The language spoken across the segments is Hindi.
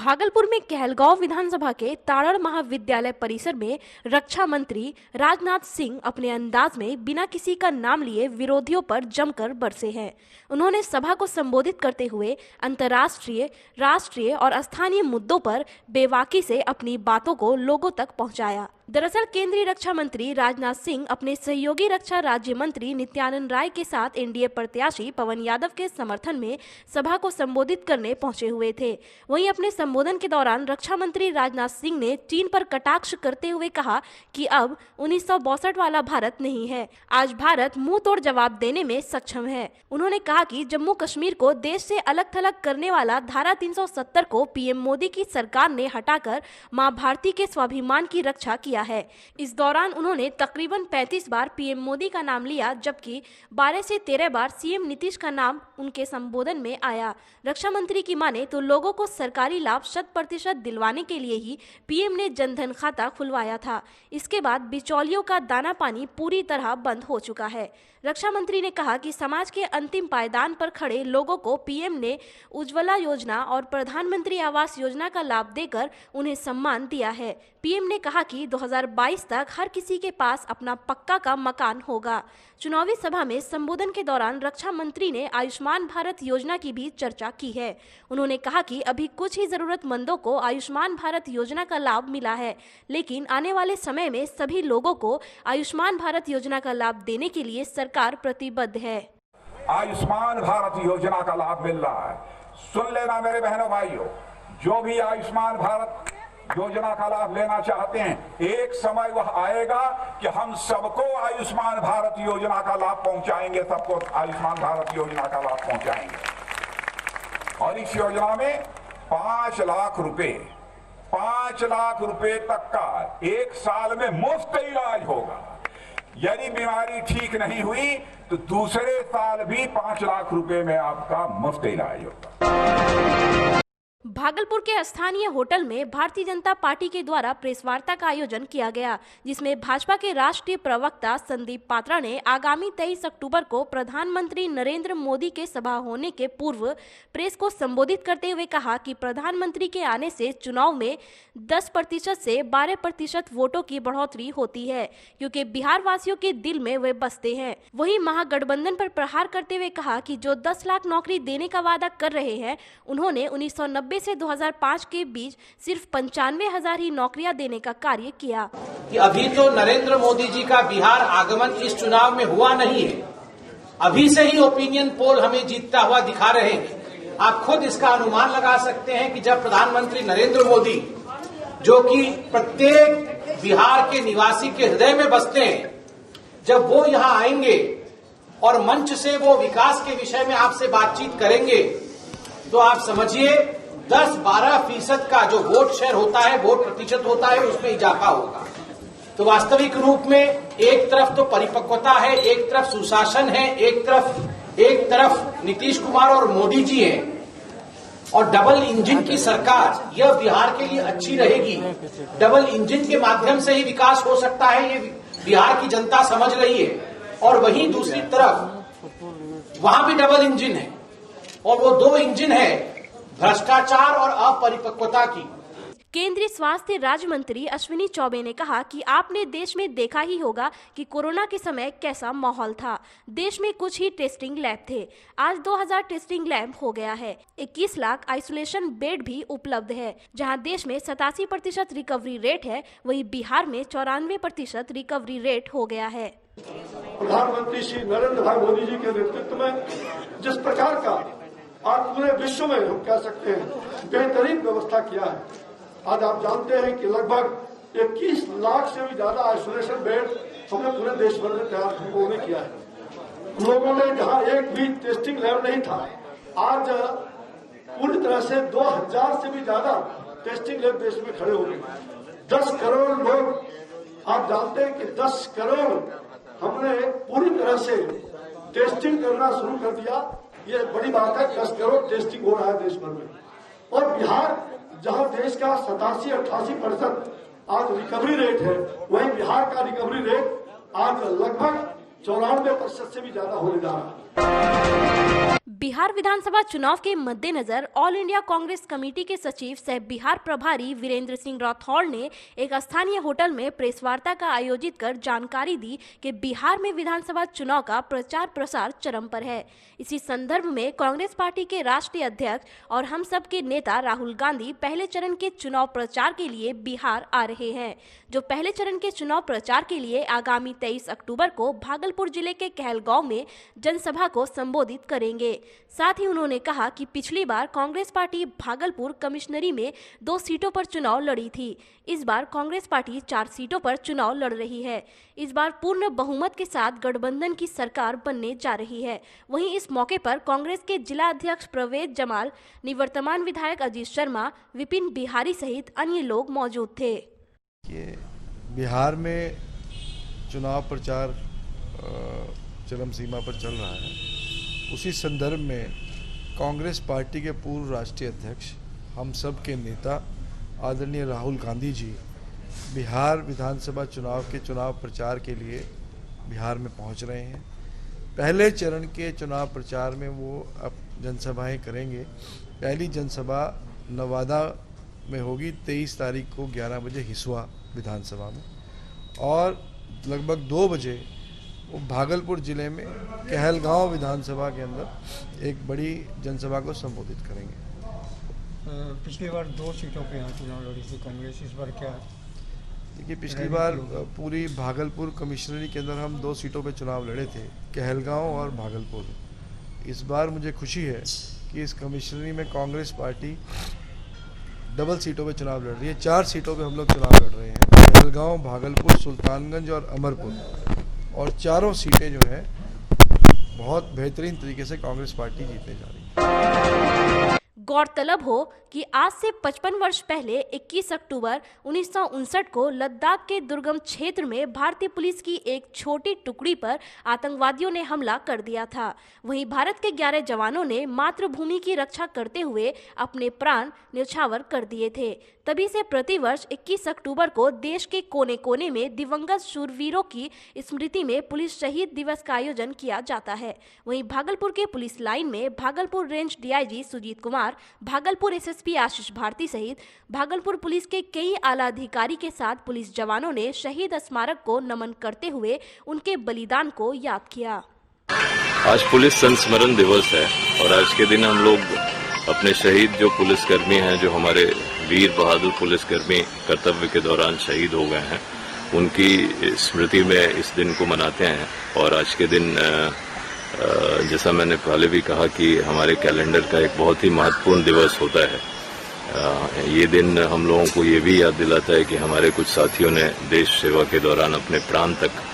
भागलपुर में कहलगांव विधानसभा के ताड़ड़ महाविद्यालय परिसर में रक्षा मंत्री राजनाथ सिंह अपने अंदाज में बिना किसी का नाम लिए विरोधियों पर जमकर बरसे हैं। उन्होंने सभा को संबोधित करते हुए अंतर्राष्ट्रीय, राष्ट्रीय और स्थानीय मुद्दों पर बेबाकी से अपनी बातों को लोगों तक पहुंचाया। दरअसल केंद्रीय रक्षा मंत्री राजनाथ सिंह अपने सहयोगी रक्षा राज्य मंत्री नित्यानंद राय के साथ एनडीए प्रत्याशी पवन यादव के समर्थन में सभा को संबोधित करने पहुंचे हुए थे। वहीं अपने संबोधन के दौरान रक्षा मंत्री राजनाथ सिंह ने चीन पर कटाक्ष करते हुए कहा कि अब 1962 वाला भारत नहीं है, आज भारत मुंह तोड़ जवाब देने में सक्षम है। उन्होंने कहा कि जम्मू कश्मीर को देश से अलग थलग करने वाला धारा 370 को पीएम मोदी की सरकार ने हटाकर मां भारती के स्वाभिमान की रक्षा किया है। इस दौरान उन्होंने तकरीबन 35 बार पीएम मोदी का नाम लिया, जबकि 12 से 13 बार सीएम नीतीश का नाम उनके संबोधन में आया। रक्षा मंत्री की माने तो लोगों को सरकारी लाभ 100% दिलवाने के लिए ही पीएम ने जनधन खाता खुलवाया था। इसके बाद बिचौलियों का दाना पानी पूरी तरह बंद हो चुका है। रक्षा मंत्री ने कहा कि समाज के अंतिम पायदान पर खड़े लोगों को पीएम ने उज्ज्वला योजना और प्रधानमंत्री आवास योजना का लाभ देकर उन्हें सम्मान दिया है। पीएम ने कहा कि 2022 तक हर किसी के पास अपना पक्का का मकान होगा। चुनावी सभा में संबोधन के दौरान रक्षा मंत्री ने आयुष्मान भारत योजना की भी चर्चा की है। उन्होंने कहा कि अभी कुछ ही जरूरतमंदों को आयुष्मान भारत योजना का लाभ मिला है, लेकिन आने वाले समय में सभी लोगों को आयुष्मान भारत योजना का लाभ देने के लिए सरकार प्रतिबद्ध है। आयुष्मान भारत योजना का लाभ मिल रहा है। सुन लेना मेरे बहनों भाइयों, जो भी आयुष्मान भारत योजना का लाभ लेना चाहते हैं, एक समय वह आएगा कि हम सबको आयुष्मान भारत योजना का लाभ पहुंचाएंगे, सबको आयुष्मान भारत योजना का लाभ पहुंचाएंगे। और इस योजना में 5 लाख रुपए तक का एक साल में मुफ्त इलाज होगा। यदि बीमारी ठीक नहीं हुई तो दूसरे साल भी 5 लाख रुपए में आपका मुफ्त इलाज होगा। भागलपुर के स्थानीय होटल में भारतीय जनता पार्टी के द्वारा प्रेस वार्ता का आयोजन किया गया, जिसमें भाजपा के राष्ट्रीय प्रवक्ता संदीप पात्रा ने आगामी 23 अक्टूबर को प्रधानमंत्री नरेंद्र मोदी के सभा होने के पूर्व प्रेस को संबोधित करते हुए कहा कि प्रधानमंत्री के आने से चुनाव में 10% से 12% वोटों की बढ़ोतरी होती है, क्योंकि बिहार वासियों के दिल में वे बसते हैं। वहीं महागठबंधन पर प्रहार करते हुए कहा कि जो 10 लाख नौकरी देने का वादा कर रहे हैं, उन्होंने 1990 से 2005 के बीच सिर्फ 95,000 ही नौकरियां देने का कार्य किया। कि अभी तो नरेंद्र मोदी जी का बिहार आगमन इस चुनाव में हुआ नहीं है, अभी से ही ओपिनियन पोल हमें जीतता हुआ दिखा रहे हैं। आप खुद इसका अनुमान लगा सकते हैं कि जब प्रधानमंत्री नरेंद्र मोदी, जो कि प्रत्येक बिहार के निवासी के हृदय में बसते हैं, जब वो यहाँ आएंगे और मंच से वो विकास के विषय में आपसे बातचीत करेंगे, तो आप समझिए 10-12% का जो वोट शेयर होता है, वोट प्रतिशत होता है, उसमें इजाफा होगा। तो वास्तविक रूप में एक तरफ तो परिपक्वता है, एक तरफ सुशासन है, एक तरफ नीतीश कुमार और मोदी जी हैं, और डबल इंजन की सरकार यह बिहार के लिए अच्छी रहेगी। डबल इंजन के माध्यम से ही विकास हो सकता है, ये बिहार की जनता समझ रही है। और वहीं दूसरी तरफ वहां भी डबल इंजन है, और वो 2 इंजन है, भ्रष्टाचार और अपरिपक्वता की। केंद्रीय स्वास्थ्य राज्य मंत्री अश्विनी चौबे ने कहा कि आपने देश में देखा ही होगा कि कोरोना के समय कैसा माहौल था। देश में कुछ ही टेस्टिंग लैब थे, आज 2000 टेस्टिंग लैब हो गया है। 21 लाख आइसोलेशन बेड भी उपलब्ध है। जहां देश में 87% रिकवरी रेट है, वहीं बिहार में 94% रिकवरी रेट हो गया है। प्रधानमंत्री श्री नरेंद्र भाई मोदी जी के नेतृत्व में जिस प्रकार का आज पूरे विश्व में हम कह सकते हैं बेहतरीन व्यवस्था किया है, आज आप जानते हैं कि लगभग 21 लाख से भी ज्यादा आइसोलेशन बेड हमने पूरे देश भर में तैयार किया है। लोगों ने जहां एक भी टेस्टिंग लैब नहीं था, आज पूरी तरह से 2000 से भी ज्यादा टेस्टिंग लैब देश में खड़े हो गए। 10 करोड़ लोग, आप जानते हैं कि 10 करोड़ हमने पूरी तरह से टेस्टिंग करना शुरू कर दिया। ये बड़ी बात है, 10 करोड़ टेस्टिंग हो रहा है देश भर में। और बिहार, जहां देश का 87-88% आज रिकवरी रेट है, वहीं बिहार का रिकवरी रेट आज लगभग 94% से भी ज्यादा होने जा रहा है। बिहार बिहार विधानसभा चुनाव के मद्देनजर ऑल इंडिया कांग्रेस कमेटी के सचिव सह बिहार प्रभारी वीरेंद्र सिंह राठौड़ ने एक स्थानीय होटल में प्रेस वार्ता का आयोजित कर जानकारी दी कि बिहार में विधानसभा चुनाव का प्रचार प्रसार चरम पर है। इसी संदर्भ में कांग्रेस पार्टी के राष्ट्रीय अध्यक्ष और हम सब के नेता राहुल गांधी पहले चरण के चुनाव प्रचार के लिए बिहार आ रहे हैं, जो पहले चरण के चुनाव प्रचार के लिए आगामी 23 अक्टूबर को भागलपुर जिले के कहलगांव में जनसभा को संबोधित करेंगे। साथ ही उन्होंने कहा कि पिछली बार कांग्रेस पार्टी भागलपुर कमिश्नरी में 2 सीटों पर चुनाव लड़ी थी। इस बार कांग्रेस पार्टी 4 सीटों पर चुनाव लड़ रही है। इस बार पूर्ण बहुमत के साथ गठबंधन की सरकार बनने जा रही है। वहीं इस मौके पर कांग्रेस के जिला अध्यक्ष परवेज जमाल, निवर्तमान विधायक अजीत शर्मा, विपिन बिहारी सहित अन्य लोग मौजूद थे। बिहार में चुनाव प्रचार चरम सीमा पर चल रहा है। उसी संदर्भ में कांग्रेस पार्टी के पूर्व राष्ट्रीय अध्यक्ष, हम सब के नेता आदरणीय राहुल गांधी जी बिहार विधानसभा चुनाव के चुनाव प्रचार के लिए बिहार में पहुंच रहे हैं। पहले चरण के चुनाव प्रचार में वो अब जनसभाएं करेंगे। पहली जनसभा नवादा में होगी 23 तारीख को 11 बजे हिसुआ विधानसभा में, और लगभग 2 बजे वो भागलपुर जिले में कहलगांव विधानसभा के अंदर एक बड़ी जनसभा को संबोधित करेंगे। पिछली बार 2 सीटों पे यहाँ चुनाव लड़ी थी कांग्रेस, इस बार क्या? देखिए, पिछली बार पूरी भागलपुर कमिश्नरी के अंदर हम 2 सीटों पे चुनाव लड़े थे, कहलगांव और भागलपुर। इस बार मुझे खुशी है कि इस कमिश्नरी में कांग्रेस पार्टी डबल सीटों पे चुनाव लड़ रही है। 4 सीटों पे हम लोग चुनाव लड़ रहे हैं, कहलगांव, भागलपुर, सुल्तानगंज और अमरपुर, और चारों सीटें जो है बहुत बेहतरीन तरीके से कांग्रेस पार्टी जीतने जा रही है। गौरतलब हो कि आज से 55 वर्ष पहले 21 अक्टूबर 1959 को लद्दाख के दुर्गम क्षेत्र में भारतीय पुलिस की एक छोटी टुकड़ी पर आतंकवादियों ने हमला कर दिया था। वहीं भारत के 11 जवानों ने मातृभूमि की रक्षा करते हुए अपने प्राण न्यौछावर कर दिए थे। तभी से प्रतिवर्ष 21 अक्टूबर को देश के कोने कोने में दिवंगत शूरवीरों की स्मृति में पुलिस शहीद दिवस का आयोजन किया जाता है। वहीं भागलपुर के पुलिस लाइन में Bhagalpur range DIG Sujit Kumar, Bhagalpur SSP Ashish Bharati सहित भागलपुर पुलिस के कई आला अधिकारी के साथ पुलिस जवानों ने शहीद स्मारक को नमन करते हुए उनके बलिदान को याद किया। आज पुलिस संस्मरण दिवस है और आज के दिन हम लोग अपने शहीद जो पुलिसकर्मी हैं, जो हमारे वीर बहादुर पुलिसकर्मी कर्तव्य के दौरान शहीद हो गए हैं, उनकी स्मृति में इस दिन को मनाते हैं। और आज के दिन जैसा मैंने पहले भी कहा कि हमारे कैलेंडर का एक बहुत ही महत्वपूर्ण दिवस होता है। ये दिन हम लोगों को ये भी याद दिलाता है कि हमारे कुछ साथियों ने देश सेवा के दौरान अपने प्राण तक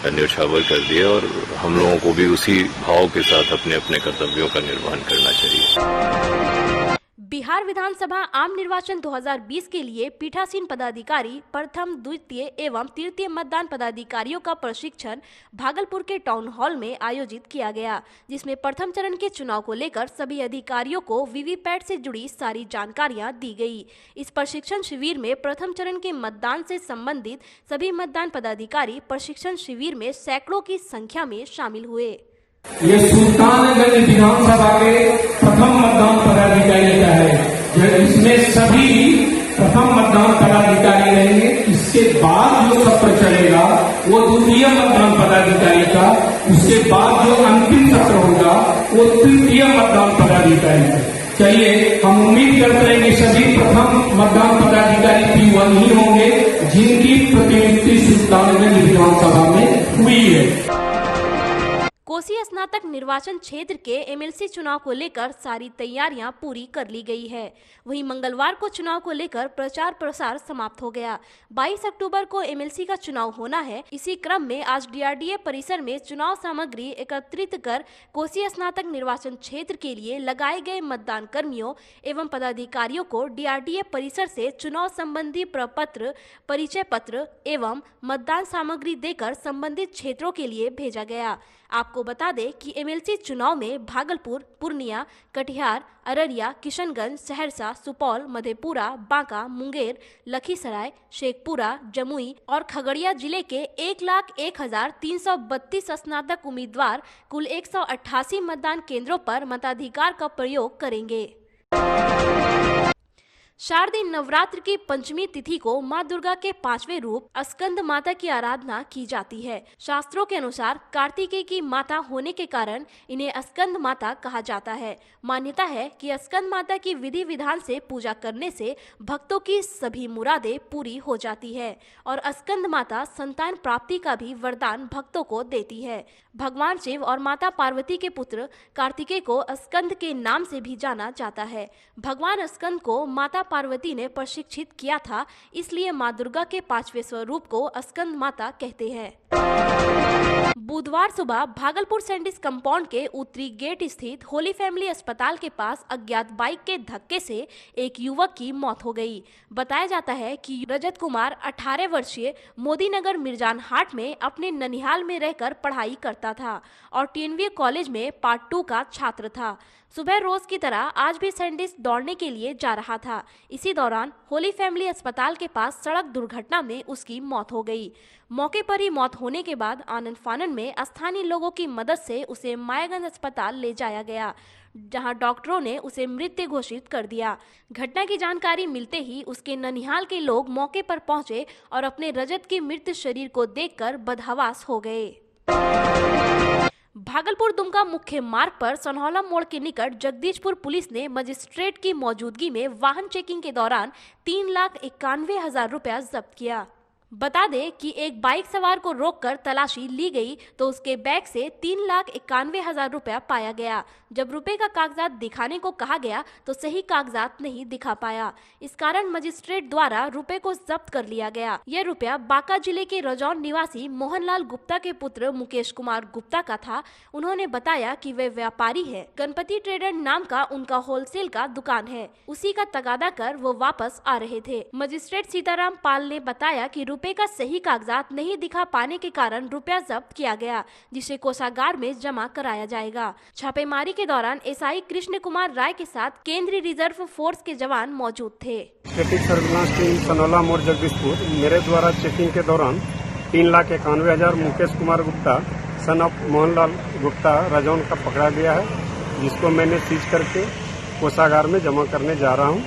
न्यौछावर कर दिए, और हम लोगों को भी उसी भाव के साथ अपने अपने कर्तव्यों का निर्वहन करना चाहिए। बिहार विधानसभा आम निर्वाचन 2020 के लिए पीठासीन पदाधिकारी, प्रथम, द्वितीय एवं तृतीय मतदान पदाधिकारियों का प्रशिक्षण भागलपुर के टाउन हॉल में आयोजित किया गया, जिसमें प्रथम चरण के चुनाव को लेकर सभी अधिकारियों को वीवीपैट से जुड़ी सारी जानकारियां दी गई। इस प्रशिक्षण शिविर में प्रथम चरण के मतदान से संबंधित सभी मतदान पदाधिकारी प्रशिक्षण शिविर में सैकड़ों की संख्या में शामिल हुए। ये सुल्तानगंज विधानसभा के प्रथम मतदान पदाधिकारी का है, इसमें सभी प्रथम मतदान पदाधिकारी रहेंगे। इसके बाद जो सत्र चलेगा वो द्वितीय मतदान पदाधिकारी का, उसके बाद जो अंतिम सत्र होगा वो तृतीय मतदान पदाधिकारी का। चलिए, हम उम्मीद करते हैं कि सभी प्रथम मतदान पदाधिकारी P1 ही होंगे, जिनकी प्रतिनियुक्ति सुल्तानगंज विधानसभा में हुई है। कोसी स्नातक निर्वाचन क्षेत्र के एमएलसी चुनाव को लेकर सारी तैयारियां पूरी कर ली गई है। वहीं मंगलवार को चुनाव को लेकर प्रचार प्रसार समाप्त हो गया। 22 अक्टूबर को एमएलसी का चुनाव होना है। इसी क्रम में आज डीआरडीए परिसर में चुनाव सामग्री एकत्रित कर कोसी स्नातक निर्वाचन क्षेत्र के लिए लगाए गए मतदान कर्मियों एवं पदाधिकारियों को डीआरडीए परिसर से चुनाव संबंधी प्रपत्र, परिचय पत्र एवं मतदान सामग्री देकर संबंधित क्षेत्रों के लिए भेजा गया। आपको बता दें कि एमएलसी चुनाव में भागलपुर, पूर्णिया, कटिहार, अररिया, किशनगंज, सहरसा, सुपौल, मधेपुरा, बांका, मुंगेर, लखीसराय, शेखपुरा, जमुई और खगड़िया जिले के 1,01,332 स्नातक उम्मीदवार कुल 188 मतदान केंद्रों पर मताधिकार का प्रयोग करेंगे। शारदीय नवरात्र की पंचमी तिथि को मां दुर्गा के 5वें रूप स्कंद माता की आराधना की जाती है। शास्त्रों के अनुसार कार्तिकेय की माता होने के कारण इन्हें स्कंद माता कहा जाता है। मान्यता है कि स्कंद माता की विधि विधान से पूजा करने से भक्तों की सभी मुरादें पूरी हो जाती है और स्कंद माता संतान प्राप्ति का भी वरदान भक्तों को देती है। भगवान शिव और माता पार्वती के पुत्र कार्तिकेय को स्कंद के नाम से भी जाना जाता है। भगवान स्कंद को माता पार्वती ने प्रशिक्षित किया था, इसलिए मां दुर्गा के 5वें स्वरूप को स्कंद माता कहते हैं। बुधवार सुबह भागलपुर सैंडिस कंपाउंड के उत्तरी गेट स्थित होली फैमिली अस्पताल के पास अज्ञात बाइक के धक्के से एक युवक की मौत हो गई। बताया जाता है कि रजत कुमार 18 वर्षीय मोदी नगर मिर्जान हाट में अपने ननिहाल में रहकर पढ़ाई करता था और टीएनवी कॉलेज में पार्ट 2 का छात्र था। सुबह रोज की तरह आज भी सैंडिस दौड़ने के लिए जा रहा था। इसी दौरान होली फैमिली अस्पताल के पास सड़क दुर्घटना में उसकी मौत हो गई। मौके पर ही मौत होने के बाद आनन फानन में स्थानीय लोगों की मदद से उसे मायागंज अस्पताल ले जाया गया, जहां डॉक्टरों ने उसे मृत घोषित कर दिया। घटना की जानकारी मिलते ही उसके ननिहाल के लोग मौके पर पहुंचे और अपने रजत के मृत शरीर को देखकर बदहवास हो गए। भागलपुर दुमका मुख्य मार्ग पर सनहौला मोड़ के निकट जगदीशपुर पुलिस ने मजिस्ट्रेट की मौजूदगी में वाहन चेकिंग के दौरान 3,91,000 रुपया जब्त किया। बता दें कि एक बाइक सवार को रोककर तलाशी ली गई तो उसके बैग से 3,91,000 रुपया पाया गया। जब रुपए का कागजात दिखाने को कहा गया तो सही कागजात नहीं दिखा पाया। इस कारण मजिस्ट्रेट द्वारा रुपए को जब्त कर लिया गया। यह रुपया बांका जिले के रजौन निवासी मोहनलाल गुप्ता के पुत्र मुकेश कुमार गुप्ता का था। उन्होंने बताया कि वे व्यापारी है। गणपति ट्रेडर नाम का उनका होलसेल का दुकान है, उसी का तगादा कर वो वापस आ रहे थे। मजिस्ट्रेट सीताराम पाल ने बताया कि रुपए का सही कागजात नहीं दिखा पाने के कारण रुपया जब्त किया गया, जिसे कोषागार में जमा कराया जाएगा। छापेमारी के दौरान एसआई कृष्ण कुमार राय के साथ केंद्रीय रिजर्व फोर्स के जवान मौजूद थे। ट्रैफिक सर्विलांस टीम सनौला मोड़ जगदीशपुर मेरे द्वारा चेकिंग के दौरान 3,91,000 मुकेश कुमार गुप्ता सन ऑफ मोहनलाल गुप्ता रजौन का पकड़ा गया है, जिसको मैंने सीज करके कोषागार में जमा करने जा रहा हूँ।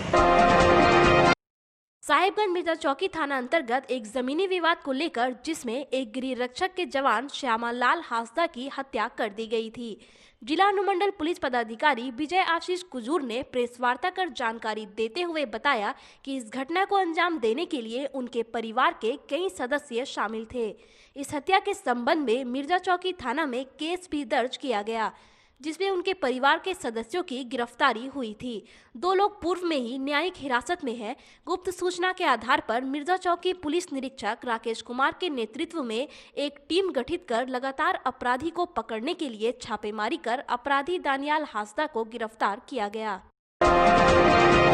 साहिबगंज मिर्जा चौकी थाना अंतर्गत एक जमीनी विवाद को लेकर जिसमें एक गृह रक्षक के जवान श्यामालाल हांसदा की हत्या कर दी गई थी। जिला अनुमंडल पुलिस पदाधिकारी विजय आशीष कुजूर ने प्रेस वार्ता कर जानकारी देते हुए बताया कि इस घटना को अंजाम देने के लिए उनके परिवार के कई सदस्य शामिल थे। इस हत्या के संबंध में मिर्जा चौकी थाना में केस भी दर्ज किया गया, जिसमें उनके परिवार के सदस्यों की गिरफ्तारी हुई थी। 2 लोग पूर्व में ही न्यायिक हिरासत में हैं। गुप्त सूचना के आधार पर मिर्जा चौकी पुलिस निरीक्षक राकेश कुमार के नेतृत्व में एक टीम गठित कर लगातार अपराधी को पकड़ने के लिए छापेमारी कर अपराधी दानियाल हांसदा को गिरफ्तार किया गया।